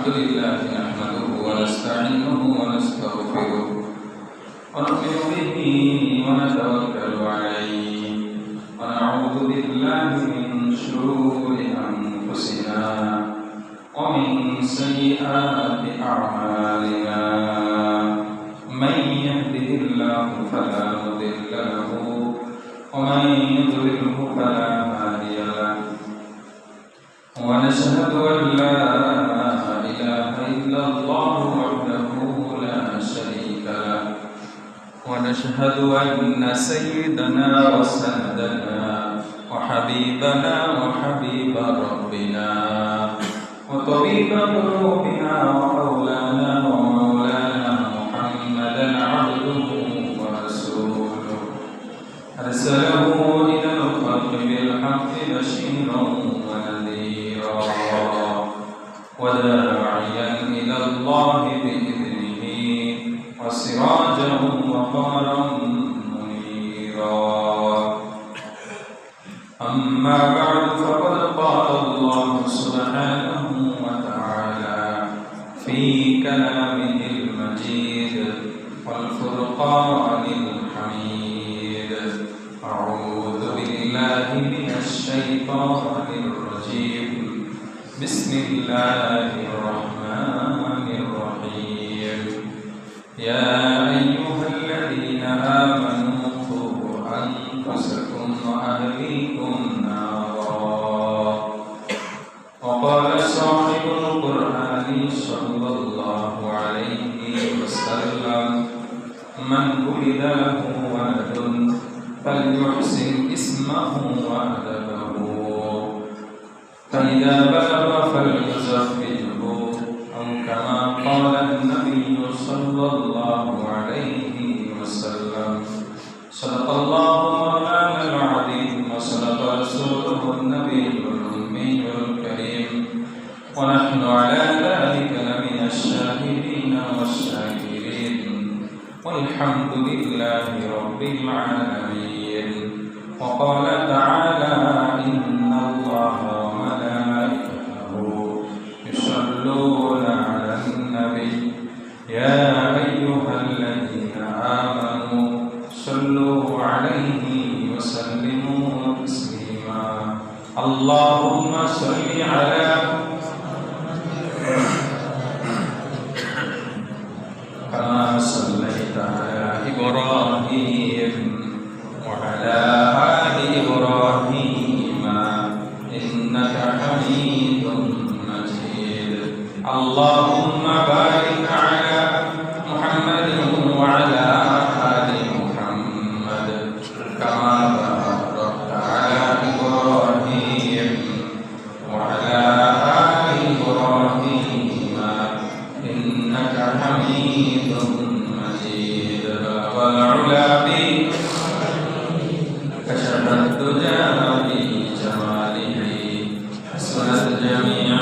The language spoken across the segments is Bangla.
الحمد لله نحمده ونستعينه ونستغفره ونؤمن به ونتوكل عليه ونعوذ بالله من شرور أنفسنا ومن سيئات أعمالنا من يهده الله فلا مضل له ومن يضلله فلا هادي له ونشهد أن لا إله إلا الله وحده لا شريك له ونشهد أن سيدنا وسندنا وحبيبنا وحبيب ربنا وطبيب قلوبنا ومولانا محمدا عبده ورسوله أرسله إلى الخلق بالحق بشيرا ونذيرا وداعيا إلى الله بإذنه وسراجا وقمرا منيرا أما بعد فقد قال الله سبحانه وتعالى في كلامه المجيد والفرقان الحميد أعوذ بالله من الشيطان الرجيم بسم الله الرحمن الرحيم يا أيها الذين آمنوا قوا أنفسكم وأهليكم نارا وقال صاحب القرآن صلى الله عليه وسلم من ولد له ولد فليحسن اسمه وأدبه فإذا بلغ فليزوجه أو كما قال النبي صلى الله عليه وسلم صدق الله مولانا العظيم وصدق رسوله النبي الأمي الكريم ونحن على ذلك لمن الشاهدين والشاكرين والحمد لله رب العالمين وقال تعالى إن الله وملائكته يصلون على النبي يا أيها الذين آمنوا صلوا عليه وسلموا تسليما اللهم صل على كما صليت على إبراهيم وعلى آل إبراهيم إنك حميد مجيد اللهم بارك على محمد وعلى آل محمد كما باركت على إبراهيم وعلى آل إبراهيم إنك حميد مجيد والعلا كشف الدجى بجماله حسنت جميع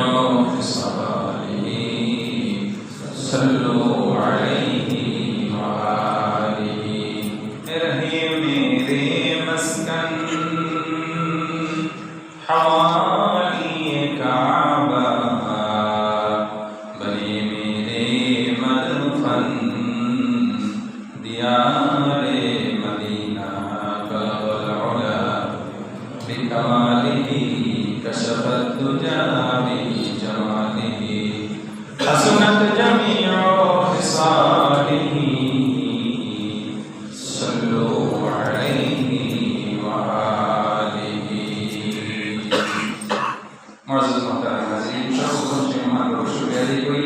خصاله صلوا عليه وآله ارهي मेरे مسكن حوالي काबा बने मेरे मदफन दियारे मदीना कल उला बिकमालिह कशफ الدجى بجماله حسنت جميع خصاله صلوا عليه وآله معزز محترم হাজিরিন সর্বপ্রথম সেই মহান রবের শুকরিয়া আদায় করি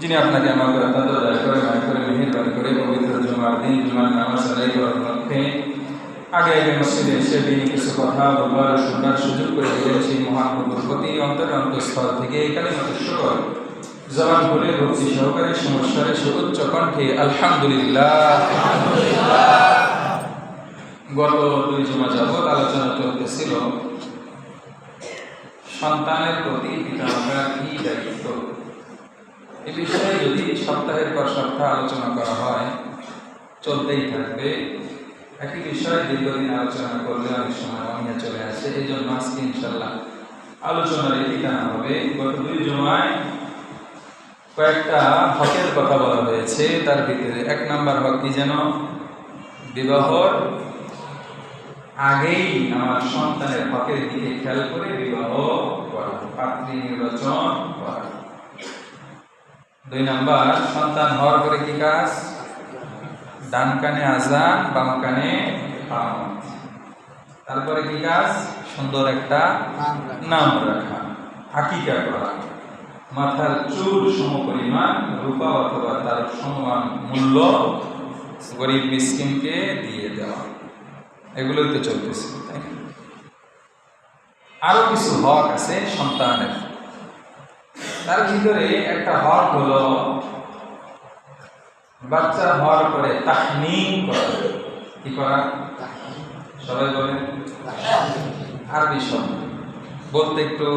যিনি আপনাকে আমাকে অত্যন্ত দয়া করে মায়া করে মেহেরবানি করে পবিত্র জুমার দিন জুমার নামাজ আদায় করার লক্ষ্যে আগে মসজিদে এসে দিনে কিছু কথা বলবার শোনার সুযোগ করে দিলেন সেই মহান প্রভুর প্রতি অন্তরস্থল থেকে এখানে শুকর জবান খুলে ভক্তি সহকারে সমস্যারে সুউচ্চ কণ্ঠে আলহামদুলিল্লাহ। গত 2 জুমা যাবৎ আলোচনা চলতেছিল সন্তানের প্রতি পিতামাতার কি দায়িত্ব। এ বিষয়ে যদি সপ্তাহের পর সপ্তাহ আলোচনা করা হয় চলতেই থাকবে। একই বিষয়ে দীর্ঘদিন আলোচনা করলে অনেক সময় অনিয়া চলে আসে, এই জন্য আজকে ইনশাল্লাহ আলোচনার এটি টানা হবে। গত 2 জুমায় কয়েকটা হকের কথা বলা হয়েছে, তার ভিতরে 1 নম্বর হক কি যেন? বিবাহর আগেই আমার সন্তানের হকের দিকে খেয়াল করে বিবাহ করা, পাত্রী নির্বাচন করা। 2 নম্বর, সন্তান হওয়ার পরে কি কাজ? ডান কানে আযান, বাম কানে ইকামত। তারপরে কি কাজ? সুন্দর একটা নাম রাখা, আকিকা করা, মাথার চুল সমপরিমাণ রূপা অথবা তার সমান মূল্য গরিব মিসকিনকে দিয়ে দেওয়া। এগুলোই তো চলতেছে, তাই না? আরো কিছু হক আছে সন্তানের। তার ভিতরে একটা হক হলো বাচ্চা হওয়ার পরে তাহনীক করা। কি করা? সবাই বলেন। আরবি শব্দ বলতে একটু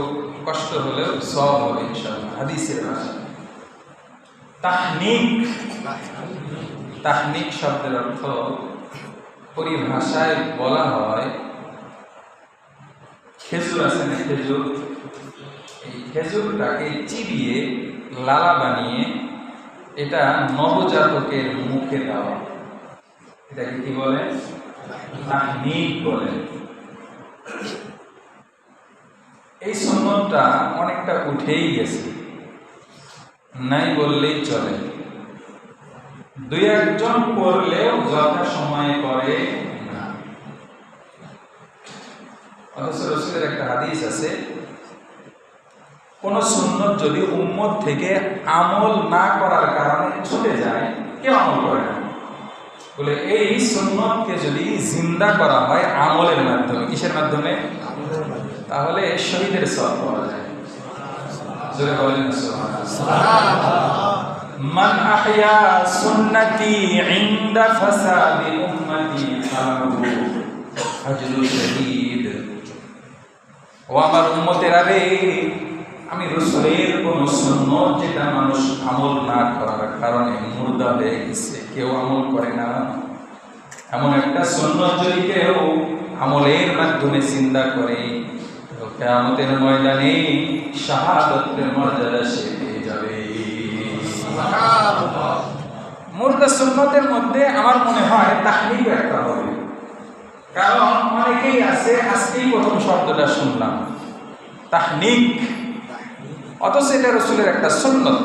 কষ্ট হলেও সব হবে ইনশাআল্লাহ, হাদিসের ভাষা। তাহনীক, তাহনীক শব্দের অর্থ পরিভাষায় বলা হয়, খেজুর আছে না, খেজুর, এই খেজুরটাকে চিবিয়ে লালা বানিয়ে এটা নবজাতকের মুখে দেওয়া, এটাকে কি বলে? তাহনীক বলে। এই সুন্নতটা অনেকটা উঠেই গেছে, নাই বললেই চলে। 2-1 জন করলেও যথা সময়ে করে না। অথচ রাসূলের একটা হাদিস আছে, কোন সুন্নত যদি উম্মত থেকে আমল না করার কারণে ছুটে যায়, কেউ আমল করে না, বলে এই সুন্নতকে যদি জিন্দা করা হয় আমলের মাধ্যমে, কিসের মাধ্যমে? তাহলে শহীদের সওয়াব পাওয়া যায়। জোরে বলেন সুবহানাল্লাহ। মান আহইয়া সুন্নতি ইনদা ফাসাদি উম্মতি ফালাহু আজরু শহীদ। ও আমার উম্মতেরা রে, আমি রাসূলের কোন সুন্নত যেটা মানুষ আমল না করার কারণে মুর্দা হয়ে গেছে, কেউ আমল করে না, এমন একটা সুন্নত যদি কেউ আমলের মাধ্যমে জিন্দা করে, তো কিয়ামতের ময়দানে শাহাদাতের মর্যাদা সে পেয়ে যাবে। সুবহানাল্লাহ। মুর্দা সুন্নতের মধ্যে আমার মনে হয় তাহনীক একটা হবে, কারণ অনেকেই আছে, আজকেই প্রথম শব্দটা শুনলাম, তাহনীক, অথচ এটা রাসূলের একটা সুন্নত।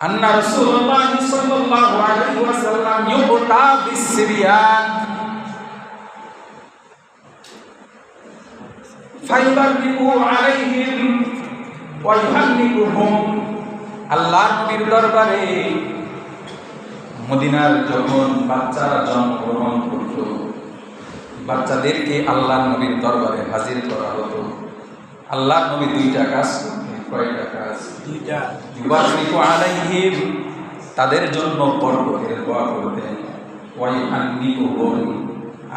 আন্না রাসূলুল্লাহ সাল্লাল্লাহু আলাইহি ওয়াসাল্লাম ইউতা বিসরিয়ান ফাইবারবিকু আলাইহিম ওয়া ইউহান্নিকুহুম। আল্লাহর নবীর দরবারে মদিনার যখন বাচ্চারা জন্মগ্রহণ করত, বাচ্চাদেরকে আল্লাহর নবীর দরবারে হাজির করা হতো। আল্লাহর নবী 2টা কাজ করতেন। কয়টা কাজ? 2টা। ইউবারিকু আলাইহিম, তাদের জন্য বরকতের দোয়া করতেন। ওয়া ইউহান্নিকুহুম,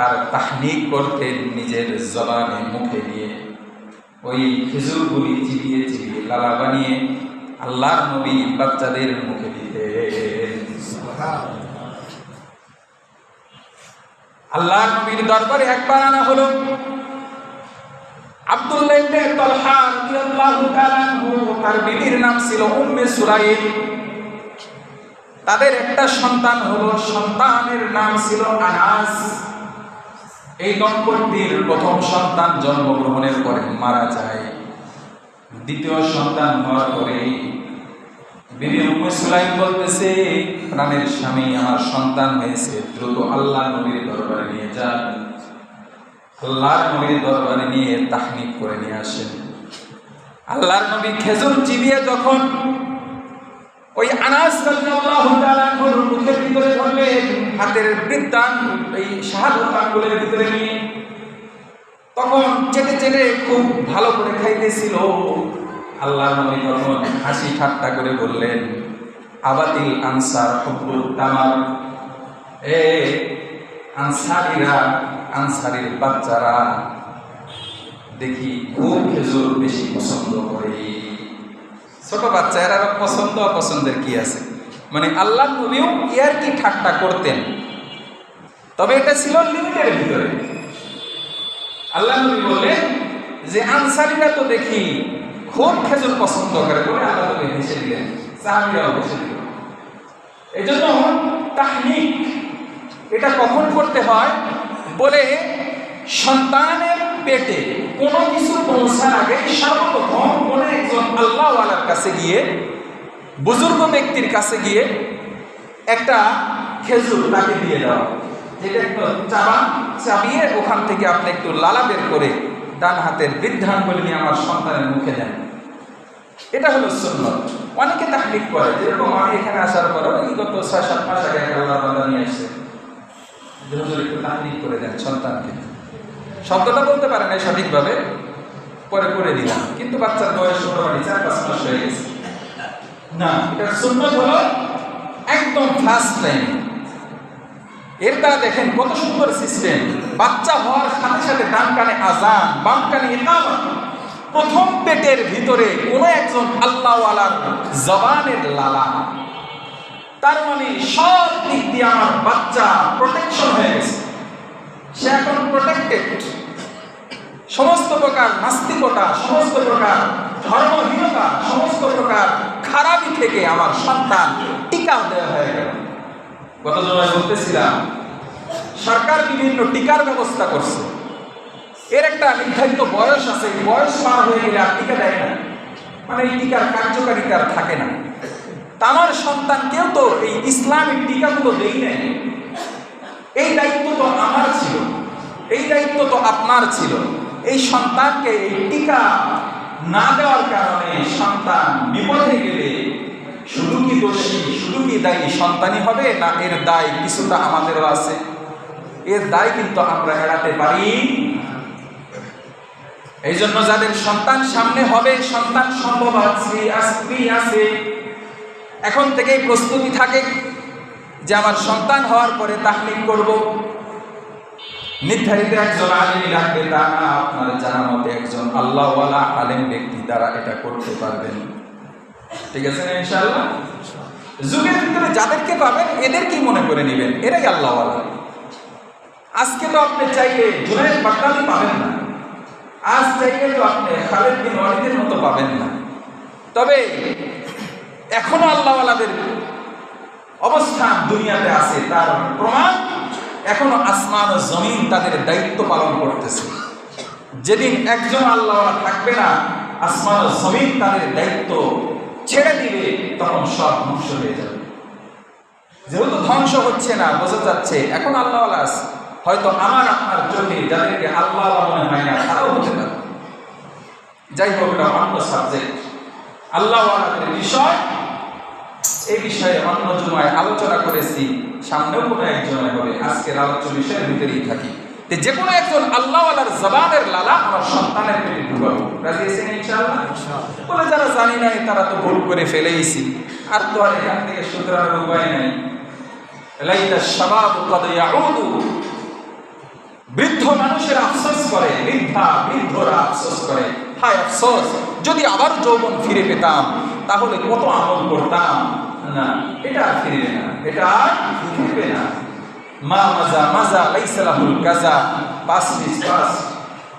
আর তাহনীক করতেন নিজের জবানে, মুখে দিয়ে। ওই খেজুরগুলি চিবিয়ে চিবিয়ে লালা বানিয়ে আল্লাহর নবী বাচ্চাদের মুখে দিতেন। আল্লাহর নবীর দরবারে একবার আনা হলো আব্দুল্লাহ ইবনে তালহা রাদিয়াল্লাহু তাআলা আনহু, তার বিবির নাম ছিল উম্মে সুলাইম। তাদের একটা সন্তান হলো, সন্তানের নাম ছিল আনাস। এই দম্পতির প্রথম সন্তান জন্মগ্রহণের পরে মারা যায়। দ্বিতীয় সন্তান হওয়ার পরে বিবি উম্মে সুলাইম বলতেছে, প্রাণের স্বামী, আমার সন্তান হয়েছে, দ্রুত আল্লাহর নবীর দরবারে নিয়ে যান। আল্লাহর নবীর দরবারে নিয়ে তাহনীক করে নিয়ে আসেন। আল্লাহর নবী খেজুর চিবিয়ে যখন ওই আনাস রাদিয়াল্লাহু তাআলা আনহুর মুখের ভিতরে ধরলেন, হাতের বৃদ্ধান এই শাহাদাত আঙ্গুলের ভিতরে নিয়ে, তখন চেটে চেটে খুব ভালো করে খাইতেছিল। আল্লাহর নবী তখন হাসি ঠাট্টা করে বললেন, আবাতিল আনসার হুব্বুত তামার, এ আনসারীরা, আনসারীর বাচ্চারা দেখি খুব খেজুর বেশি পছন্দ করে। ছোট বাচ্চা, এরা পছন্দ অপছন্দের কি আছে? মানে আল্লাহর নবীও ইয়ার কি ঠাট্টা করতেন, তবে এটা ছিল লিমিটের ভিতরে। আল্লাহর নবী বললেন যে আনসারীরা তো দেখি খুব খেজুর পছন্দ করে বলে আল্লাহ তাআলা হেসে দিলেন, সাহাবীরাও হেসে দিল। এই জন্য তাহনিক এটা কখন করতে হয় বলে, সন্তানের পেটে কোনো কিছু পৌঁছার আগে সর্বপ্রথম কোনো একজন আল্লাহওয়ালার কাছে গিয়ে, বুজুর্গ ব্যক্তির কাছে গিয়ে একটা খেজুর তাকে দিয়ে দেওয়া, যেটা একটু চাবিয়ে ওখান থেকে আপনি একটু লালা বের করে ডান হাতের বৃদ্ধাঙ্গুলি নিয়ে আমার সন্তানের মুখে দেন। এটা হলো সুন্নত। অনেকে তাহনিক করে, যেরকম আমি এখানে আসার পর গত ৬-৭ মাস আগে আল্লাহ বান্দা নিয়ে আসছে, হুজুর একটু তাহনিক করে দেন সন্তানকে। শব্দটা বলতে পারে না সঠিকভাবে, পরে করে দিলাম, কিন্তু বাচ্চার বয়স মোটামুটি ৪-৫ মাস হয়ে গেছে। না, এটার সুন্নত হলো একদম ফার্স্ট টাইম। এর দ্বারা দেখেন কত সুন্দর সিস্টেম। বাচ্চা হওয়ার সাথে সাথে ডান কানে আজান, বাম কানে ইকামত। প্রথম পেটের ভিতরে কোনো একজন আল্লাহওয়ালার জবানের লালা, তার মানে সব দিক দিয়ে আমার বাচ্চা প্রোটেকশন হয়ে গেছে, সে এখন প্রোটেক্টেড। সমস্ত প্রকার নাস্তিকতা, সমস্ত প্রকার ধর্মহীনতা, সমস্ত প্রকার খারাপি থেকে আমার সন্তান টিকা দেওয়া হয়ে গেল। গত জমায় বলতেছিলাম, সরকার বিভিন্ন টিকার ব্যবস্থা করছে। এর একটা নির্ধারিত বয়স আছে, বয়স পার হয়ে গেলে আর টিকা দেয় না, মানে এই টিকার কার্যকারিতা থাকে না। তা আমার সন্তানকেও তো এই ইসলামিক টিকাগুলো দেই নাই। এই দায়িত্ব তো আমার ছিল, এই দায়িত্ব তো আপনার ছিল। এই সন্তানকে এই টিকা না দেওয়ার কারণে সন্তান বিপদে গেলে শুধু কি দোষী, শুধু কি দায়ী সন্তানই হবে, না এর দায় কিছুটা আমাদেরও আছে? এর দায় কিন্তু আমরা এড়াতে পারি। এই জন্য যাদের সন্তান সামনে হবে, সন্তান সম্ভব আছে, এখন থেকেই প্রস্তুতি থাকে যে আমার সন্তান হওয়ার পরে তাহলিক করব। নির্ধারিত একজন আলেম লাগবে তা না, আপনার জানা মতে একজন আল্লাহওয়ালা আলেম ব্যক্তি দ্বারা এটা করতে পারবেন। ঠিক আছে না ইনশাআল্লাহ? যুগের ভিতরে যাদেরকে পাবেন এদের কি মনে করে নেবেন, এরাই আল্লাহওয়ালা। আজকে তো আপনি চাইলে জুনায়েদ বাগদাদি পাবেন না, আজ চাইলে তো আপনি খালেদ বিন ওয়ালিদের মতো পাবেন না। তবে এখনো আল্লাহওয়ালাদের অবস্থান দুনিয়াতে আছে, তার প্রমাণ এখনো আসমান ও জমিন তাদের দায়িত্ব পালন করতেছে। যেদিন একজন আল্লাহওয়ালা থাকবে না, আসমান ও জমিন তাদের দায়িত্ব ছেড়ে দিবে, তখন সব ধ্বংস হয়ে যাবে। যেহেতু ধ্বংস হচ্ছে না, বোঝা যাচ্ছে এখন আল্লাহওয়ালা আছে। হয়তো আমার আপনার চোখে যাদেরকে আল্লাহওয়ালা মনে হয় না, তারাও হতে পারে। যাই হোক, এটা অন্য সাবজেক্ট, আল্লাহওয়ালাদের বিষয়। এই বিষয়ে অন্য জুমায় আলোচনা করেছি, সামনেও কোনো একজনের হবে। আজকের আলোচ্য বিষয়ের ভিতরেই থাকি, যে কোনো একজন আল্লাহওয়ালার জবানের লালা আমার সন্তানের পেটে ঢুকাবো। রাজি আছেন ইনশাআল্লাহ? বলে যারা জানি নাই তারা তো ভুল করে ফেলেইছি, আর তো আর এখান থেকে শুধরানোর উপায় নাই। লাইতা শাবাব কদ ইয়াউদু, বৃদ্ধ মানুষের আফসোস করে, বৃদ্ধরা আফসোস করে, হায় আফসোস যদি আবার যৌবন ফিরে পেতাম তাহলে কত আমল করতাম। না, এটা আর ফিরবে না, এটা আর ফিরবে না। মা মাজা মাজা লাইসা লাহুল কাজা, পাস্ট ইজ পাস্ট,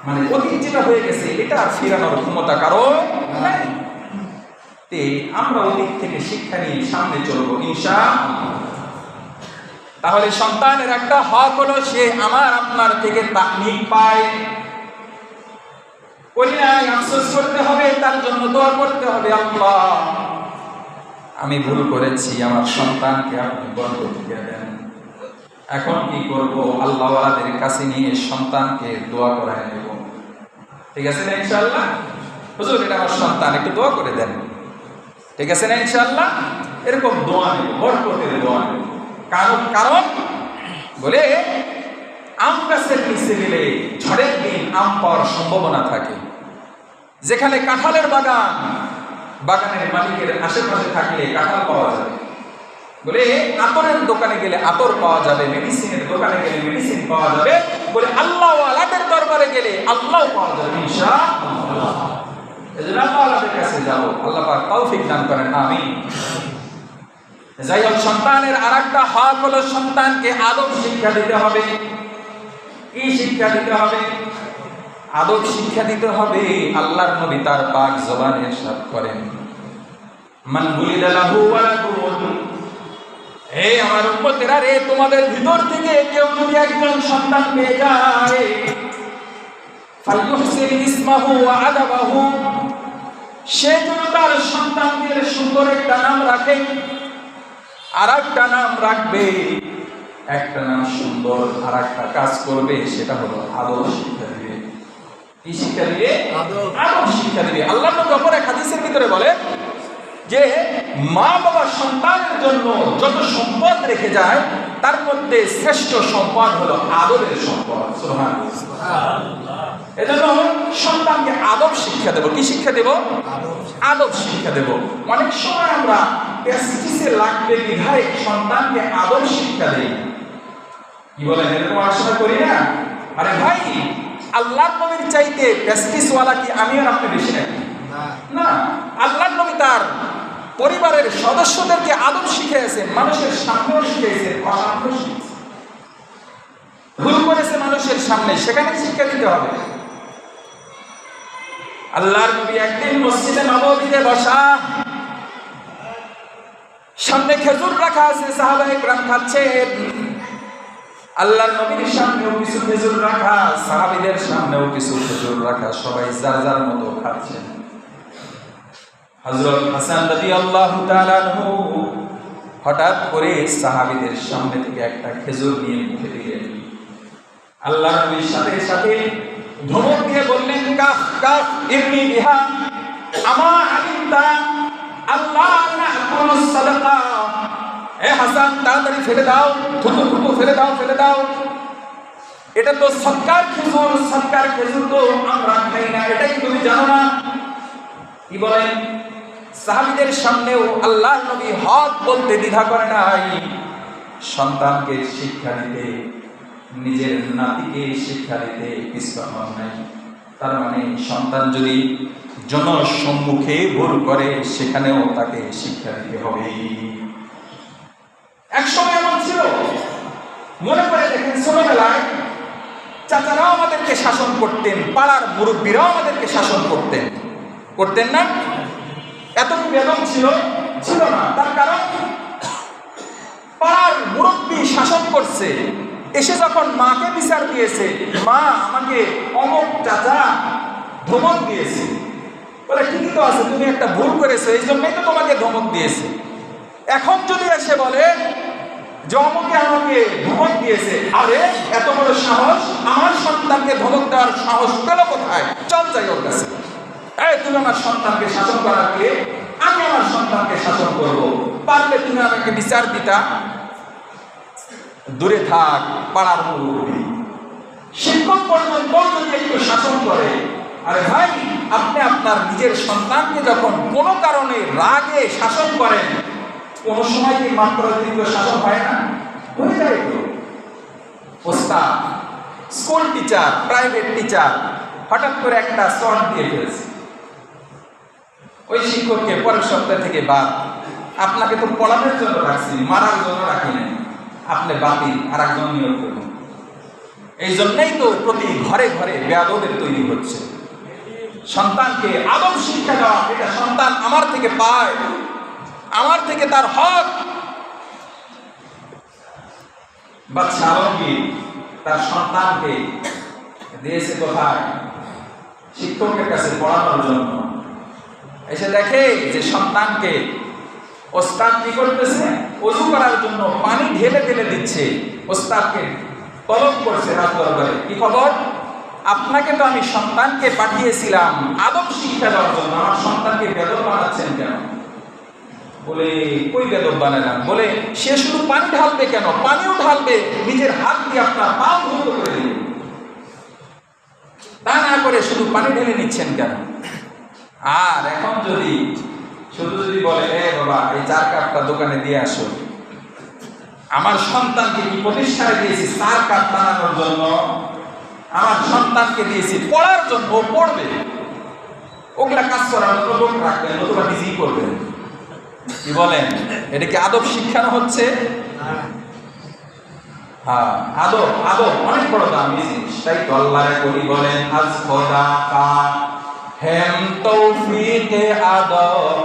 মানে অতীত যেটা হয়ে গেছে এটা আর ফিরানোর ক্ষমতা কারো নাই। তে আমরা অতীত থেকে শিক্ষা নিয়ে সামনে চলবো ইনশাআল্লাহ। তাহলে সন্তানের একটা হক হলো সে আমার আপনার থেকে তাহনিক পায়। ওইটাই আফসোস করতে হবে, তার জন্য দোয়া করতে হবে, আল্লাহ আমি ভুল করেছি, আমার সন্তানকে আপনি বরকত দিয়ে দেন। এখন কি করব? আল্লাহওয়ালাদের কাছে নিয়ে সন্তানকে দোয়া করায় নেব। ঠিক আছে না ইনশাআল্লাহ? হুজুর এটা আমার সন্তান, একটু দোয়া করে দেন। ঠিক আছে না ইনশাআল্লাহ? এরকম দোয়া নেব, বরকতের দোয়া নেব। কারণ বলে আম গাছের নিচে গেলে ঝড়ের দিন আম পাওয়ার সম্ভাবনা থাকে। যেখানে কাঁঠালের বাগান, বাগানের মালিকের আশেপাশে থাকলে কাঁঠাল পাওয়া যাবে। বলে আতরের দোকানে গেলে আতর পাওয়া যাবে, মেডিসিনের দোকানে গেলে মেডিসিন পাওয়া যাবে। বলে আল্লাহওয়ালাদের দরবারে গেলে আল্লাহ পাওয়া যাবে ইনশাআল্লাহ। এজন্য আল্লাহওয়ালাদের কাছে যাব, আল্লাহ পাক তৌফিক দান করেন, আমিন। যাই হোক, সন্তানের আর একটা হক হলো সন্তানকে আদব শিক্ষা দিতে হবে। কি শিক্ষা দিতে হবে? আদব শিক্ষা দিতে হবে। আল্লাহর নবী তার পাক জবানে ইরশাদ করেন, মান বুলিদা লাহু ওয়ালাদুন, হে আমার উম্মতেরা রে, তোমাদের ভিতর থেকে কেউ যদি একজন সন্তান পেয়ে যায়, ফালইউহসিন ইসমাহু ওয়া আদাবাহু, সে যেন তার সন্তানদের সুন্দর একটা নাম রাখে, আর একটা নাম রাখবে, একটা নাম সুন্দর, আর একটা কাজ করবে, সেটা হলো আদব শিক্ষা দিবে। কি শিক্ষা দিবে? আদব শিক্ষা দিবে। আল্লাহ নবী অপর এক হাদিসের ভিতরে বলে যে মা বাবা সন্তানের জন্য যত সম্পদ রেখে যায়, তার মধ্যে শ্রেষ্ঠ সম্পদ হলো আদবের সম্পদ। সুবহানাল্লাহ। এজন্য সন্তানকে আদব শিক্ষা দেব। কি শিক্ষা দেব? আদব শিক্ষা দেব। অনেক সময় আমরা প্রেস্টিজে লাগবে বিধায় সন্তানকে আদব শিক্ষা দেই। কি বলেন, এরকম আলোচনা করি না? আরে ভাই, আল্লাহর নবীর চাইতে প্রেস্টিজওয়ালা কি আমি আর আপনি বেশি নাকি? না। আল্লাহর নবী তার পরিবারের সদস্যদেরকে আদব শিখিয়েছেন, মানুষের সামনেও শিখিয়েছেন, অসামনেও শিখিয়েছেন। ভুল করেছে মানুষের সামনে, সেখানে শিক্ষা দিতে হবে। আল্লাহর নবী একদিন মসজিদে নববীতে বসা, সামনে খেজুর রাখা আছে, সাহাবায়ে কেরাম খাচ্ছেন। আল্লাহর নবীর সামনেও কিছু খেজুর রাখা, সাহাবীদের সামনেও কিছু খেজুর রাখা, সবাই যার যার মতো খাচ্ছেন। হযরত হাসান রাদিয়াল্লাহু তাআলা আনহু হঠাৎ করে সাহাবীদের সামনে থেকে একটা খেজুর নিয়ে মুখে দিলেন। আল্লাহর নবীর সাথে সাথে ধমক দিয়ে বললেন, কাফ কাফ ইরমি বিহা আমা আলিমতা আল্লাহ নাকুলু সাদাকা। এ হাসান, তাড়াতাড়ি ফেলে দাও, থুতু থুতু ফেলে দাও, ফেলে দাও। এটা তো সদকার খেজুর, সদকার খেজুর তো আমরা খাই না, এটাই তুমি জানো না? কি বলেন? সাহাবীদের সামনেও আল্লাহর নবী হক বলতে দ্বিধা করে নাই। সন্তানকে শিক্ষা দিতে, নিজের নাতিকে শিক্ষা দিতে পিছপা হন নাই। তার মানে সন্তান যদি জনসম্মুখে ভুল করে, সেখানেও তাকে শিক্ষা দিতে হবে। এক সময় এমন ছিল, মনে করে দেখেন, ছোটবেলায় চাচারাও আমাদেরকে শাসন করতেন, পাড়ার মুরব্বীরাও আমাদেরকে শাসন করতেন, করতেন না? এত কি বেদম ছিল? ছিল না। তার কারণ পাড়ার মুরব্বী শাসন করছে, এসে যখন মাকে বিচার দিয়েছে, মা আমাকে অমুক চাচা ধমক দিয়েছে, বলে ঠিকই তো আছে, তুমি একটা ভুল করেছো, এই জন্যই তো তোমাকে ধমক দিয়েছে। এখন যদি এসে বলে যে অমুকে আমাকে ধমক দিয়েছে, আরে এত বড় সাহস, আমার সন্তানকে ধমক দেওয়ার সাহস পেল কোথায়? চল যাই ওর কাছে। এই তুমি আমার সন্তানকে শাসন করার কে? আমি আমার সন্তানকে শাসন করব, পারলে তুমি আমাকে বিচার দিতা। দূরে থাক পাড়ার মুরব্বী, শিক্ষক পর্যন্ত যদি একটু শাসন করে। আরে ভাই, আপনি আপনার নিজের সন্তানকে যখন কোনো কারণে রাগে শাসন করেন, কোনো সময় কি মাত্রাতিরিক্ত শাসন হয় না? হয়ে যায় তো। ওস্তাদ, স্কুল টিচার, প্রাইভেট টিচার হঠাৎ করে একটা শর্ট দিয়ে ফেলেছে, ওই শিক্ষককে পরের সপ্তাহ থেকে বাদ। আপনাকে তো পড়ানোর জন্য রাখছি, মারার জন্য রাখি নাই, আপনি বাতিল, আর একজন নিয়োগ করুন। এই জন্যই তো প্রতি ঘরে ঘরে বেয়াদবের তৈরি হচ্ছে। সন্তানকে আদব শিক্ষা দেওয়া, এটা সন্তান আমার থেকে পায়, আমার থেকে তার হক। বাদশা আলমগীর তার সন্তানকে দিয়েছে কোথায়? শিক্ষকের কাছে পড়ানোর জন্য। এসে দেখে যে সন্তানকে ওস্তাদ কি করতেছে, ওযু করার জন্য পানি ঢেলে ঢেলে দিচ্ছে। ওস্তাদকে তলব করছে রাত দরবারে, কি খবর? আপনাকে তো আমি সন্তানকে পাঠিয়েছিলাম আদব শিক্ষা দেওয়ার জন্য, আমার সন্তানকে বেদব বানাচ্ছেন কেন? বলে কই বেদব বানালাম? বলে সে শুধু পানি ঢালবে কেন, পানিও ঢালবে, নিজের হাত দিয়ে আপনার পা ধৌত করে দিবে, তা না করে শুধু পানি ঢেলে নিচ্ছেন কেন? আর এখন যদি শুধু যদি বলে, এ বাবা এই 4 কাপটা দোকানে দিয়ে আসো, আমার সন্তানকে কি প্রতিষ্ঠানে দিয়েছি 4 কাপ বানানোর জন্য? আমার সন্তানকে দিয়েছি পড়ার জন্য, ও পড়বে। ওগুলা কাজ করার জন্য লোক রাখবেন, নতুবা নিজেই করবেন। কি বলেন? এটা কি আদব শিক্ষানো হচ্ছে? হ্যাঁ, আদব আদব অনেক বড় দামি জিনিস। তাই তো আল্লাহ করি বলেন আজ খোদা কা হেম তৌফিকে আদব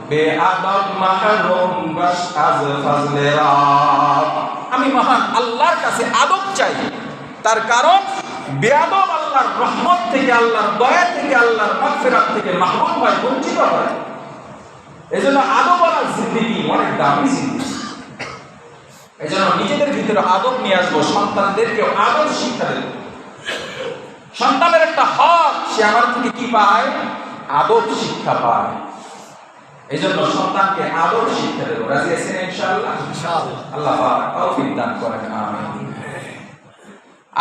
বে আদব মাহরুম বাস আজ ফজলে রাব। আমি মহান আল্লাহর কাছে আদব চাই, তার কারণ বেয়াদব আল্লাহর রহমত থেকে, আল্লাহর দয়া থেকে, আল্লাহর মাগফিরাত থেকে মাহরুম হয়, বঞ্চিত হয়। এজন্য আদব ওয়ালা জিন্দেগি অনেক দামি জিনিস। এজন্য নিজেদের ভিতরে আদব নিয়ে আসবো, সন্তানদেরকে আদব শিক্ষা দেব। সন্তানের একটা হক, সে আমার থেকে কি পায়? আদব শিক্ষা পায়। এজন্য সন্তানকে আদব শিক্ষা দেব। রাজি আছেন ইনশাআল্লাহ? ইনশাআল্লাহ। আল্লাহ পাক তৌফিক দান করেন, আমিন।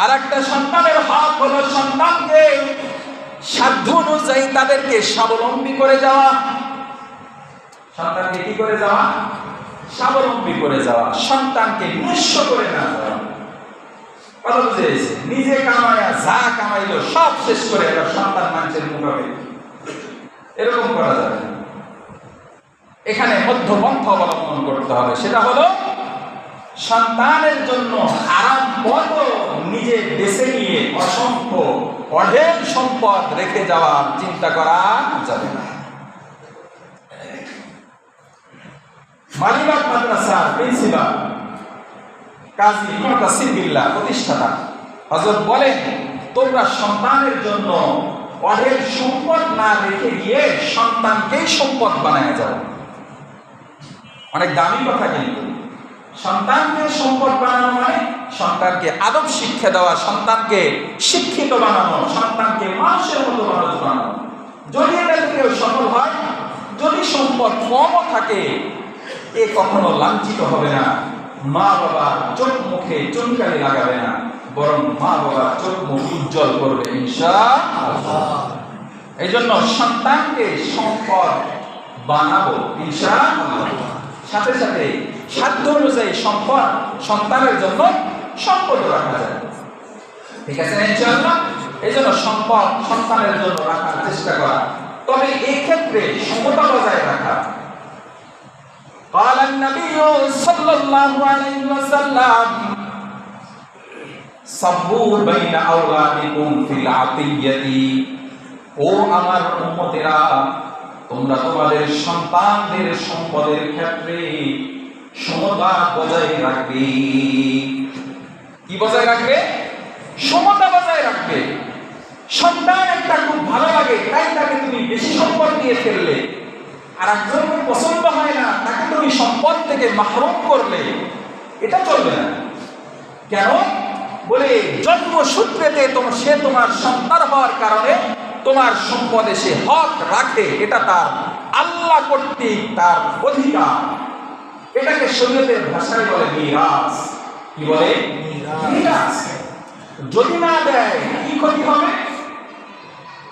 আর একটা সন্তানের হক হলো সন্তানকে সাধ্য অনুযায়ী তাদেরকে স্বাবলম্বী করে যাওয়া। সন্তানকে কি করে যাওয়া? স্বাবলম্বী করে যাওয়া। সন্তানকে নিঃস্ব করে না যাওয়া। কথা বুঝেছে? নিজে কামায়া যা কামাইলো সব শেষ করে এবার সন্তান মানুষের মুখে, এরকম করা যাবে না। এখানে মধ্যপন্থা অবলম্বন করতে হবে। সেটা হলো সন্তানের জন্য আরাম পথ নিজে বেছে নিয়ে অসংখ্য অঢেল সম্পদ রেখে যাওয়ার চিন্তা করা যাবে না। মালিবাগ মাদ্রাসার প্রিন্সিপাল কাজী মুতাসিম বিল্লাহ প্রতিষ্ঠাতা হযরত বলেন, তোমরা সন্তানের জন্য অঢেল সম্পদ না রেখে গিয়ে সন্তানকেই সম্পদ বানায় যাও। অনেক দামি কথা, কিন্তু সন্তানকে সম্পদ বানানো মানে সন্তানকে আদব শিক্ষা দেওয়া, সন্তানকে শিক্ষিত বানানো, সন্তানকে মানুষের মতো মানুষ বানানো। যদি এটা কেউ সফল হয়, যদি সম্পদ কমও থাকে, এ কখনো লাঞ্ছিত হবে না, মা বাবার চোখ মুখে চুনকালি লাগাবে না, বরং মা বাবার চোখ মুখ উজ্জ্বল করবে ইনশাআল্লাহ। এই জন্য সন্তানকে সম্পদ বানাবো ইনশাআল্লাহ। সাথে সাথে সাধ্য অনুযায়ী সম্পদ সন্তানের জন্য সম্পদ রাখা যায়, ঠিক আছে ইনশাআল্লাহ। এই জন্য সম্পদ সন্তানের জন্য রাখার চেষ্টা করা, তবে এই ক্ষেত্রে সমতা বজায় রাখা। قال النبي صلى الله عليه وسلم صبوا بين أولادكم في العطية। ও আমার উম্মতেরা, তোমরা তোমাদের সন্তানদের সম্পদের ক্ষেত্রে সমতা বজায় রাখবে। কি বজায় রাখবে? সমতা বজায় রাখবে। সন্তান একটা খুব ভালো লাগে, তাই তাকে তুমি বেশি সম্পদ দিয়ে ফেললে, আর একজনকে পছন্দ হয় না, তাকে তুমি সম্পদ থেকে মাহরুম করলে, এটা চলবে না। কেন? বলে জন্মসূত্রেতে সে তোমার সন্তান হওয়ার কারণে তোমার সম্পদে সে হক রাখে, এটা তার আল্লাহ কর্তৃক তার অধিকার। এটাকে শরীয়তের ভাষায় বলে মিরাস। কি বলে? মিরাস। যদি না দেয় কি ক্ষতি হবে?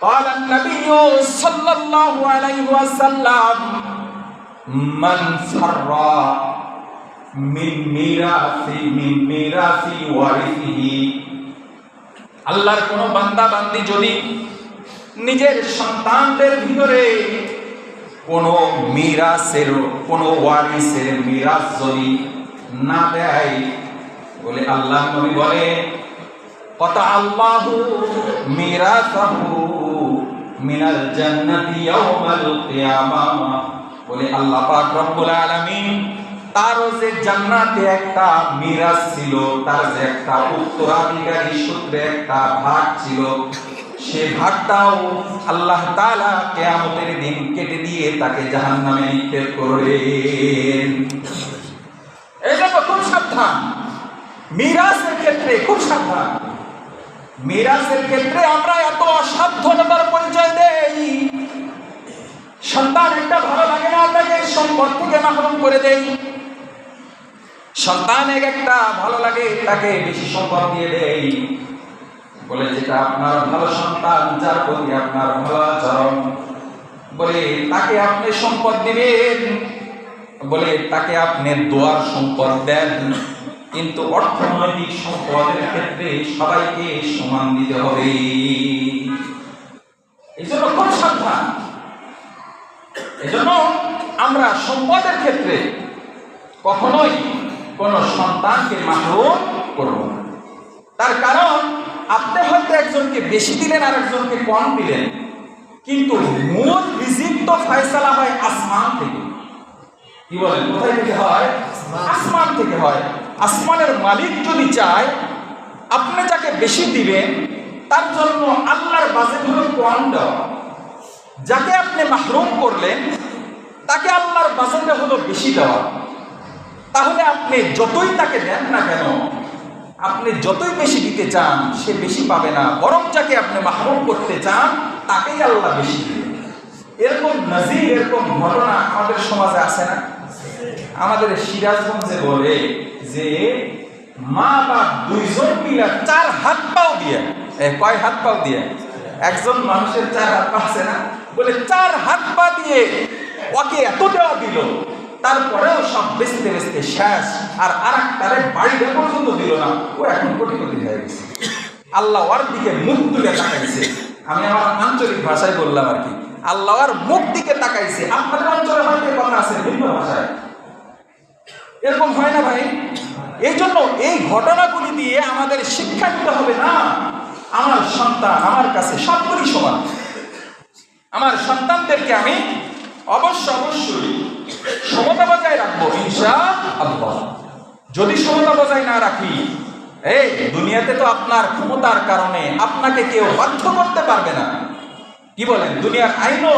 قال النبي صلى الله عليه وسلم من فر من ميراث وارثه। আল্লাহর কোন বান্দা বান্দি যদি নিজের সন্তানদের ভিতরে কোন মিরাসের, কোন ওয়ারিসের মিরাস যদি না দেয়, বলে আল্লাহ নবী বলে কথা আল্লাহু মিরাসাহু মিনাল জান্নাতি ইয়াউমাল কিয়ামাহ। বলে আল্লাহ পাক রব্বুল আলামিন তার যে জান্নাতে একটা মিরাস ছিল, তার যে একটা উত্তরাধিকারী সূত্রে একটা ভাগ ছিল, সে ভাগটাও আল্লাহ তাআলা কিয়ামতের দিন কেটে দিয়ে তাকে জাহান্নামে নিক্ষেপ করবেন। এই জন্য খুব সাবধান, মিরাসের ক্ষেত্রে খুব সাবধান। মিরাসের ক্ষেত্রে আমরা এত অসাবধানতার পরিচয় দেই, সন্তান একটা ভালো লাগে না, তাকে সম্পদ থেকে মাহরুম করে দেই। সন্তান একটা ভালো লাগে, তাকে বেশি সম্পদ দিয়ে দেই। বলে যেটা আপনার ভালো সন্তান, যার প্রতি আপনার ভালো আচরণ, বলে তাকে আপনি সম্পদ দিবেন, বলে তাকে আপনি দোয়ার সম্পদ দেন, কিন্তু অর্থনৈতিক সম্পদের ক্ষেত্রে সবাইকে সমান দিতে হবে। এই জন্য খুব সাবধান। এই জন্য আমরা সম্পদের ক্ষেত্রে কখনোই কোন সন্তানকে মাহরুম করব না। তার কারণ আপনি হয়তো একজনকে বেশি দিলেন আর একজনকে কম দিলেন, কিন্তু মূল রিজিক তো ফয়সালা হয় আসমান থেকে। কি বলেন, কোথায় থেকে হয়? আসমান থেকে হয়। আসমানের মালিক যদি চায় আপনি যাকে বেশি দিবেন তার জন্য আল্লাহর বাজেট হলো কম দেওয়া, যাকে আপনি মাহরুম করলেন তাকে আল্লাহর বাজেটে হলো বেশি দেওয়া। তাহলে আপনি যতই তাকে দেন না কেন, আপনি যতই বেশি দিতে চান সে বেশি পাবে না, বরং যাকে আপনি মাহরুম করতে চান তাকেই আল্লাহ বেশি দিবে। এরকম নাজির, এরকম ঘটনা আমাদের সমাজে আছে না? আমাদের সিরাজগঞ্জে বলে যে মা বাপ দুইজন মিলে 4 হাত পাও দিয়ে, কয় হাত পাও দিয়ে? একজন মানুষের 4 হাত পা আছে না? বলে 4 হাত পা দিয়ে ওকে এত দেওয়া দিল, তারপরেও সব বেচতে বেচতে শেষ, আর আরেকটারে বাড়িটা পর্যন্ত দিল না, ও এখন কোটিপতি হয়ে গেছে। আল্লাহ ওর দিকে মুখ তুলে তাকাইছে। আমি আমার আঞ্চলিক ভাষায় বললাম আর কি, আল্লাহ ওর মুখ দিকে তাকাইছে। আপনাদের অঞ্চলে হয়তো কথা আছে ভিন্ন ভাষায়, এরকম হয় না ভাই? এই জন্য এই ঘটনাগুলি দিয়ে আমাদের শিক্ষা নিতে হবে না আমার সন্তান আমার কাছে সবগুলি সমান। আমার সন্তানদেরকে আমি অবশ্যই সমতা বজায় রাখবো ইনশাআল্লাহ। যদি সমতা বজায় না রাখি, এই দুনিয়াতে তো আপনার ক্ষমতার কারণে আপনাকে কেউ বাধ্য করতে পারবে না। কি বলেন, দুনিয়ার আইনও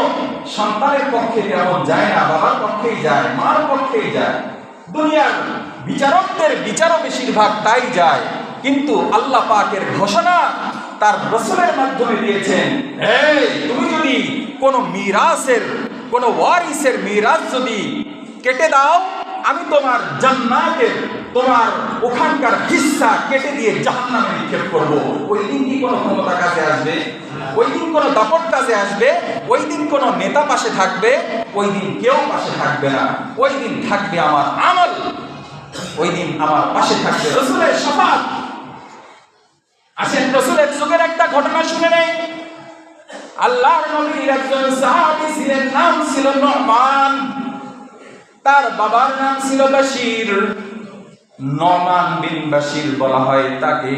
সন্তানের পক্ষে তেমন যায় না, বাবার পক্ষেই যায়, মার পক্ষেই যায়। দুনিয়ার বিচারকদের বিচারও বেশিরভাগ তাই যায়, কিন্তু আল্লাহ পাকের ঘোষণা তার রাসূলের মাধ্যমে দিয়েছেন, এই তুমি যদি কোনো মিরাসের, কোনো ওয়ারিসের মিরাস যদি কেটে দাও, আমি তোমার জান্নাতের, তোমার ওখানকার হিস্সা কেটে দিয়ে জাহান্নামে নিক্ষেপ করবো। ওই দিন কি কোনো ক্ষমতা কাজে আসবে? ওই দিন কোনো দাপট কাজে আসবে? ওই দিন কোনো নেতা পাশে থাকবে? ওই দিন কেউ পাশে থাকবে না। ওই দিন থাকবে আমার আমল, ওই দিন আমার পাশে থাকবে রাসূলের শাফাআত। আসেন রাসূলের যুগের একটা ঘটনা শুনে নেই। আল্লাহর নবীর একজন সাহাবী ছিলেন, নাম ছিল নুমান, তার বাবার নাম ছিল বাশির। নুমান বিন বাশির বলা হয় তাকে।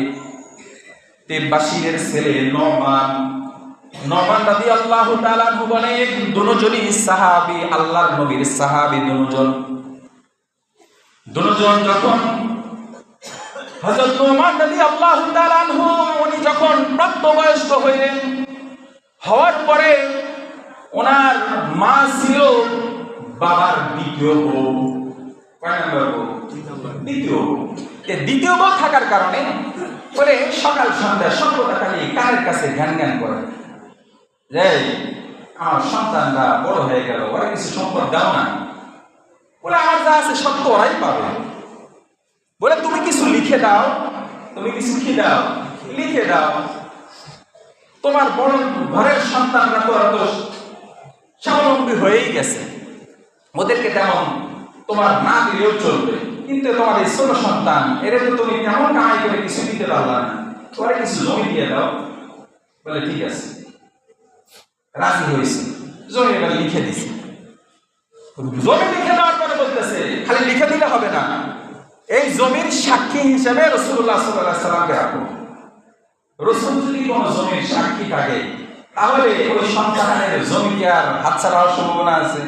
তে বাশিরের ছেলে নুমান। নুমান রাদিয়াল্লাহু তাআলা আনহু বলেন, দুজনই সাহাবী, আল্লাহর নবীর সাহাবী দুজন। যখন হযরত নুমান রাদিয়াল্লাহু তাআলা আনহু উনি যখন প্রাপ্তবয়স্ক হইলেন, হওয়ার পরে ওনার মা ছিল বাবার দ্বিতীয় বউ। কয় নাম্বার বউ? দ্বিতীয় বউ থাকার কারণে বলে সকাল সন্ধ্যা সর্বদা খালি কানের কাছে জ্ঞান করে যে আমার সন্তানরা বড় হয়ে গেল, ওরা কিছু সম্পদ দাও না। বলে আমার যা আছে সব তো ওরাই পাবে। বলে তুমি কিছু লিখে দাও, তুমি কিছু কি দাও, লিখে দাও। তোমার বড় ঘরের সন্তানরা তো এত স্বাবলম্বী হয়েই গেছে, ওদেরকে তেমন তোমার না দিলেও চলবে, কিন্তু তোমার এই ছোট সন্তান এর তো তুমি তেমন কামাই করে কিছু দিতে পারলা না, পরে কিছু জমি দিয়ে দাও। বলে ঠিক আছে, রাজি হয়েছে, জমি এবার লিখে দিছে। জমি লিখে দেওয়ার পরে বলতেছে খালি লিখে দিলে হবে না, এই জমির সাক্ষী হিসেবে রাসূলুল্লাহ সাল্লাল্লাহু আলাইহি সাল্লামকে রাখো। রাসূল যদি কোনো জমির সাক্ষী থাকে তাহলে ওই সন্তানের জমিকে আর হাতছাড়া হওয়ার সম্ভাবনা আছে।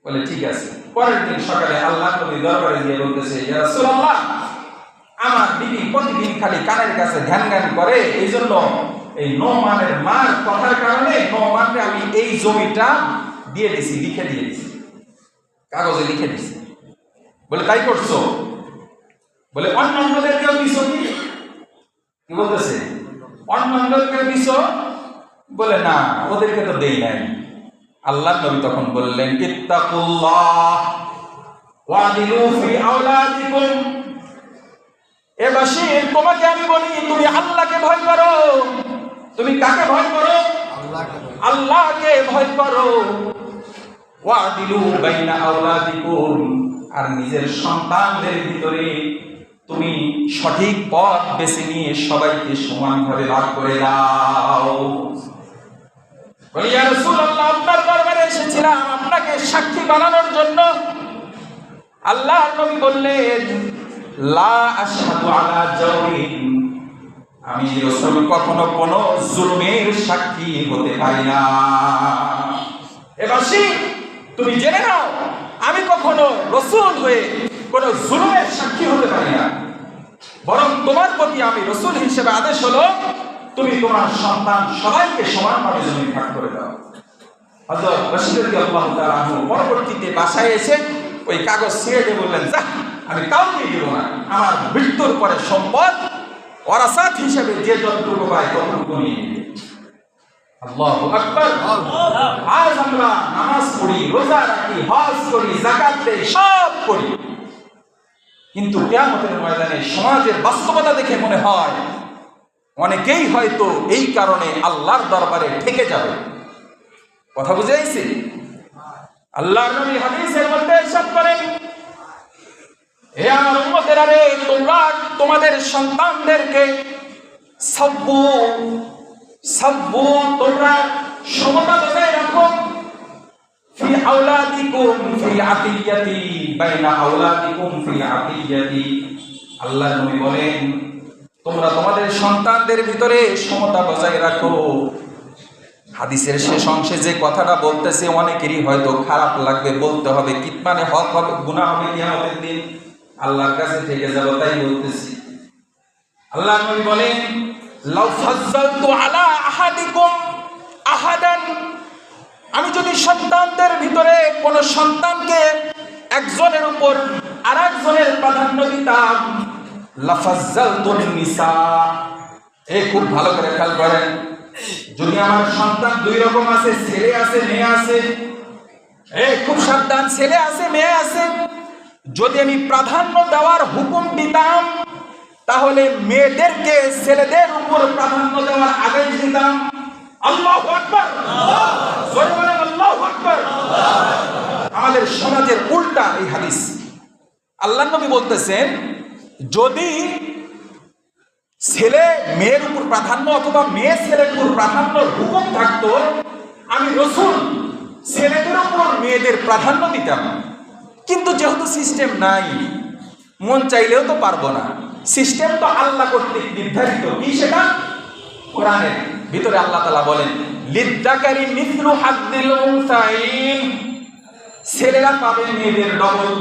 বলে ঠিক আছে। পরের দিন সকালে আল্লাহ নবীর দরবারে গিয়ে বলতেছে, ইয়া রাসূলুল্লাহ, আমার বিবি প্রতিদিন খালি কানের কাছে ধ্যান করে, এই জন্য এই নুমানের মার কথার কারণে নুমানকে আমি এই জমিটা দিয়ে দিছি, লিখে দিয়ে দিছি, কাগজে লিখে দিছি। বলে তাই করছো? বলে অন্যদেরকেও দিছো কি? কি বলতেছে? অন্যদেরকেও দিছো? বলে না, ওদেরকে তো দেই নাই। আল্লাহ নবী তখন বললেন, ইত্তাকুল্লাহ ওয়াদিলু ফি আওলাদিকুম। এ বাশীর, তোমাকে আমি বলি তুমি আল্লাহকে ভয় করো। তুমি কাকে ভয় করো? আল্লাহকে ভয় করো। ওয়াদিলু বাইনা আওলাদিকুম, আর নিজের সন্তানদের ভিতরে তুমি সঠিক পথ বেছে নিয়ে সবাইকে সমানভাবে ভাগ করে দাও। বলি ইয়া রাসূলুল্লাহ, আপনার দরবারে এসেছিলাম আপনাকে সাক্ষী বানানোর জন্য। আল্লাহর নবী বললেন, লা আশহাদু আলা জাওরিন, আমি রাসূল কখনো কোনো জুলুমের সাক্ষী হতে পারি না। এবাসী তুমি জেনে নাও, আমি কখনো রাসূল হয়ে কোনো জুলুমের সাক্ষী হতে পারি না, বরং তোমার প্রতি আমি রাসূল হিসেবে আদেশ হলো তুমি তোমার সন্তান সবাইকে সমানভাবে জমি ভাগ করে দাও। হযরত বাশীর রাদিয়াল্লাহু তাআলা আনহু পরবর্তীতে বাসায় এসে ওই কাগজ ছিঁড়ে দিয়ে বললেন, যা, আমি কাউকে দেব না, আমার মৃত্যুর পরে সম্পদ ওয়ারাসাত হিসেবে যে যতটুকু পায় ততটুকু নিয়ে নেবে। আল্লাহু আকবার। আজ আমরা নামাজ পড়ি, রোজা রাখি, হজ করি, যাকাত দেই, সব করি, কিন্তু কিয়ামতের ময়দানে সমাজের বাস্তবতা দেখে মনে হয় অনেকেই হয়তো এই কারণে আল্লাহর দরবারে ঠেকে যাবে। কথা বুঝে আইছে? আল্লাহর নবী হাদিসের মধ্যে ইরশাদ করেন, হে আমার উম্মতেরা রে, তোমরা তোমাদের সন্তানদেরকে সাব্বু তোমরা সমতা বজায় রাখো, ফি আওলাদিকুম ফি আতিয়াতি, বাইনা আওলাদিকুম ফি আতিয়াতি। আল্লাহর নবী বলেন, তোমরা তোমাদের সন্তানদের ভিতরে সমতা বজায় রাখো। হাদিসের শেষ অংশে যে কথাটা বলতেছে অনেকেরই হয়তো খারাপ লাগবে, বলতে হবে কি মানে হক হবে, গুনাহ হবে কিয়ামতের দিন, আল্লাহর কাছে থেকে যাব, তাই বলতেছি। আল্লাহর নবী বলেন, লাউ ফাজ্জালতু আলা আহাদিকুম আহাদান, আমি যদি সন্তানদের ভিতরে কোন সন্তানকে একজনের উপর আরেকজনের প্রাধান্য দিতাম, লাফাজ্জালতুন নিসা। এই খুব ভালো করে খেয়াল করেন, যদি আমার সন্তান দুই রকম আছে, ছেলে আছে মেয়ে আছে, এই খুব সাবধান, ছেলে আছে মেয়ে আছে, যদি আমি প্রাধান্য দেওয়ার হুকুম দিতাম তাহলে মেয়েদেরকে ছেলেদের উপর প্রাধান্য দেওয়ার আদেশ দিতাম। আল্লাহু আকবার, জোরে বলেন আল্লাহু আকবার। আমাদের সমাজের উল্টা এই হাদিস। আল্লাহর নবী বলতেছেন, যদি ছেলে মেয়ের উপর প্রাধান্য অথবা মেয়ে ছেলের উপর প্রাধান্যর হুকুম থাকতো, আমি রাসূল ছেলেদের উপর মেয়েদের প্রাধান্য দিতাম। কিন্তু যেহেতু সিস্টেম নাই, মন চাইলেও তো পারবো না, সিস্টেম তো আল্লাহ কর্তৃক নির্ধারিত। কি সেটা? কোরআনের ভিতরে আল্লাহ তাআলা বলেন, লিদ্দাকারি মিসলু হাজ্জিল উনসাইন, ছেলেরা পাবে মেয়েদের ডবল,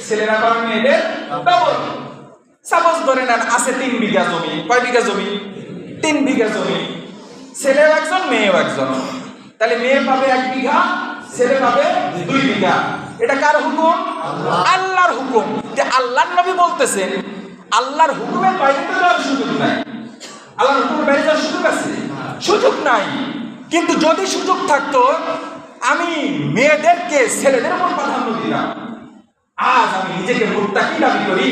ছেলেরা পাবে মেয়েদের ডবল। সাপোজ ধরে নেন আছে 3 বিঘা জমি, কয় বিঘা জমি? 3 বিঘা জমি, ছেলেও একজন মেয়েও একজন, তাহলে মেয়ে পাবে 1 বিঘা, ছেলে পাবে 2 বিঘা। এটা কার হুকুম? আল্লাহর হুকুম। যে আল্লাহর নবী বলতেছেন, আল্লাহর হুকুমের বাইরে তো যাওয়ার সুযোগ নাই। আল্লাহর হুকুমের বাইরে যাওয়ার সুযোগ আছে? সুযোগ নাই। কিন্তু যদি সুযোগ থাকতো, আমি মেয়েদেরকে ছেলেদের উপর প্রাধান্য দিলাম। আজ আমি নিজেকে মুত্তাকি দাবি করি,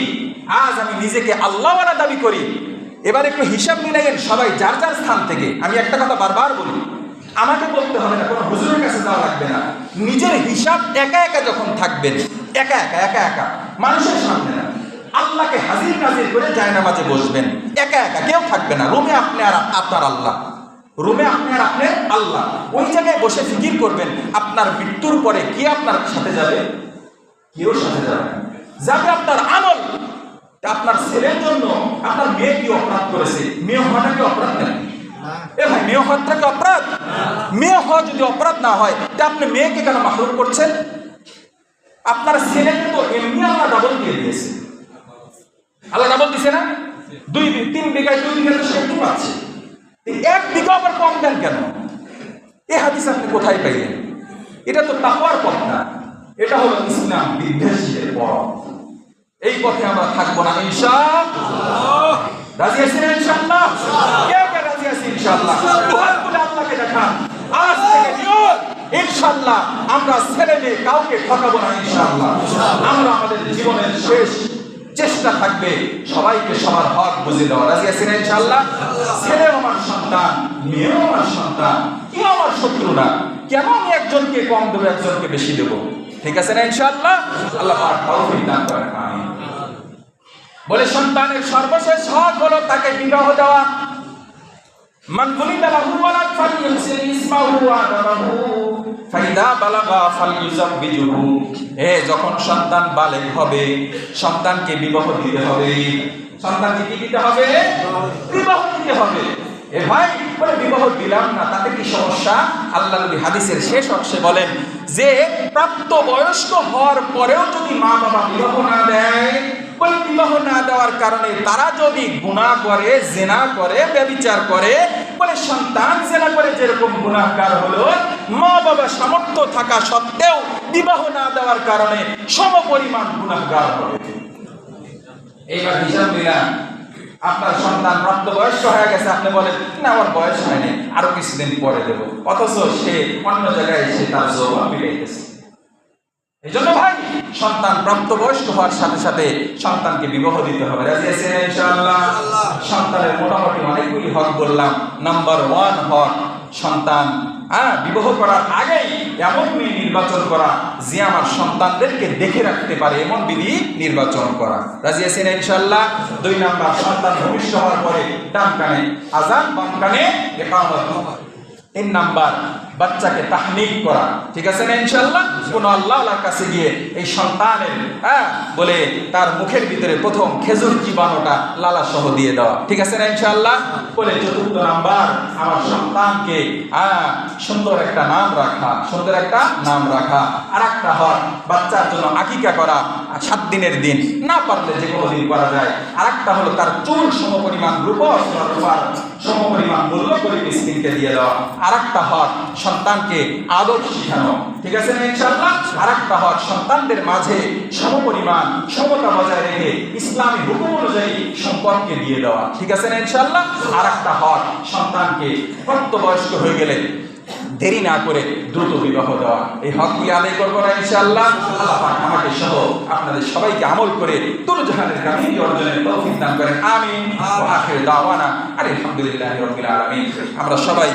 আজ আমি নিজেকে আল্লাহওয়ালা দাবি করি। এবার একটু হিসাব মিলাইয়েন সবাই যার যার স্থান থেকে। আমি একটা কথা বারবার বলি, আমাকে বলতে হবে না, কোনো হুজুরের কাছে যাওয়া লাগবে না। নিজের হিসাব একা একা যখন থাকবেন, একা একা মানুষের সামনে না, আল্লাহকে হাজির নাজির করে জায়নামাজে বসবেন, একা একা, কেউ থাকবে না। রুমে আপনি আর আপনার আল্লাহ, রুমে আপনি আর আপনি আল্লাহ। ওই জায়গায় বসে ফিকির করবেন, আপনার মৃত্যুর পরে কি আপনার সাথে যাবে? কেউ সাথে যাবে আপনার আমল। আপনার ছেলের জন্য আপনার মেয়ে কি অপরাধ করেছে? মেয়ে হওয়াটা কি অপরাধ না? এ ভাই, মেয়ে হওয়াটা কি অপরাধ? মেয়ে হওয়া যদি অপরাধ না হয়, তা আপনি মেয়েকে কেন মাহরুম করছেন? আপনার ছেলেকে তো এমনি আল্লাহ ডাবল দিয়ে দিয়েছে। আল্লাহ ডাবল দিছে না? 2-3 বিঘায় 2 বিঘা তো সে একটু পাচ্ছে, 1 বিঘা আবার কম দেন কেন? এই হাদিস আপনি কোথায় পাইলেন? এটা তো তাকওয়ার পথ না, এটা হলো ইসলাম বিদ্বেষীদের পথ। এই পথে আমরা থাকবো না ইনশাআল্লাহ। রাজি আছেন ইনশাআল্লাহ? কে কে রাজি আছেন ইনশাআল্লাহ? দুহাত তুলে আল্লাহকে দেখান, আজ থেকে নিয়ত ইনশাআল্লাহ আমরা ছেলে মেয়ে কাউকে ঠকাবো না ইনশাআল্লাহ। আমরা আমাদের জীবনের শেষ চেষ্টা থাকবে সবাইকে সবার হক বুঝিয়ে দেওয়া। রাজি আছেন ইনশাআল্লাহ? ছেলেও আমার সন্তান, মেয়েও আমার সন্তান, কেউ আমার শত্রু না। কেন আমি একজনকে কম দেবো, একজনকে বেশি দেবো? ঠিক আছে না ইনশাআল্লাহ? আল্লাহ পাক তৌফিক দান করেন, আমিন। বলে সন্তানের সর্বশেষ হক হলো তাকে বিবাহ দেওয়া। মান বুলিদা লাহু ওয়ালাদ ফালিয়ুসিল ইসমাহু ওয়া আদাবাহু ফাইদা বালাগা ফালইউযাববিজুহু, যখন সন্তান বালেগ হবে সন্তানকে বিবাহ দিতে হবে। সন্তানকে কি দিতে হবে? বিবাহ দিতে হবে। ভাই বলে বিবাহ দিলাম না, তাতে কি সমস্যা? আল্লাহ নবী হাদিসের শেষ অংশে বলেন যে প্রাপ্ত বয়স্ক হওয়ার পরেও যদি মা বাবা বিবাহ না দেয়, বলে বিবাহ না দেওয়ার কারণে তারা যদি গুনাহ করে, জিনা করে, ব্যভিচার করে, বলে সন্তান জিনা করে যেরকম গুনাহগার হলো, মা বাবা সামর্থ্য থাকা সত্ত্বেও বিবাহ না দেওয়ার কারণে সমপরিমাণ গুনাহগার হবে। এইবার হিসাব দিলাম, আপনার সন্তান প্রাপ্তবয়স্ক হয়ে গেছে, আপনি বলেন না আমার বয়স হয়নি, আরো কিছুদিন পরে দেব, অথচ সে অন্য জায়গায় সে তার যৌবন বিলাইতেছে। এই জন্য ভাই সন্তান প্রাপ্তবয়স্ক হওয়ার সাথে সাথে সন্তানকে বিবাহ দিতে হবে। রাজি আছেন ইনশাআল্লাহ? সন্তানের মোটামুটি অনেকগুলি হক বললাম। নাম্বার 1 হক, সন্তান বিবাহ করার আগেই এমন মেয়ে নির্বাচন করা যে আমার সন্তানদেরকে দেখে রাখতে পারে, এমন বিধি নির্বাচন করা। রাজি আছেন ইনশাআল্লাহ? 2 নাম্বার, সন্তান ভূমিষ্ঠ হওয়ার পরে ডান কানে আযান, বাম কানে ইকামত। 3 নাম্বার, বাচ্চাকে তাহনিক করা। ঠিক আছে না ইনশাআল্লাহ? কোন আল্লাহর কাছে গিয়ে এই সন্তানের বলে তার মুখের ভিতরে প্রথম খেজুর চিবানোটা লালা সহ দিয়ে দেওয়া। ঠিক আছে না ইনশাআল্লাহ? বলে 4 নাম্বার, আমার সন্তানকে সুন্দর একটা নাম রাখা, সুন্দর একটা নাম রাখা। আরেকটা হয় বাচ্চার জন্য আকিকা করা, 7 দিনের দিন, না পারলে যে কোনো দিন করা যায়। আরেকটা হলো তার চুল সমপরিমাণ রূপার সমপরিমাণ মূল্য করে মিসকিনকে দিয়ে দেওয়া। আরেকটা হয় সন্তানকে আদব শিখানো। ঠিক আছে না ইনশাআল্লাহ? আরেকটা হক সন্তানদের মাঝে সমপরিমাণ সমতা বজায় রেখে ইসলামী হুকুম অনুযায়ী সম্পদকে দিয়ে দেওয়া। ঠিক আছে না ইনশাআল্লাহ? আরেকটা হক সন্তানকে প্রাপ্তবয়স্ক হয়ে গেলে দেরি না করে দ্রুত বিবাহ দেওয়া। এই হক কি আদায় করবো না ইনশাআল্লাহ? আল্লাহ পাক আমাকে সহ আপনাদের সবাইকে আমল করে দুরজাহানের কামিয়াবি অর্জনের তৌফিক দান করেন। আমিন। ওয়া আখির দাওয়ানা আলহামদুলিল্লাহি রাব্বিল আলামিন। আমরা সবাই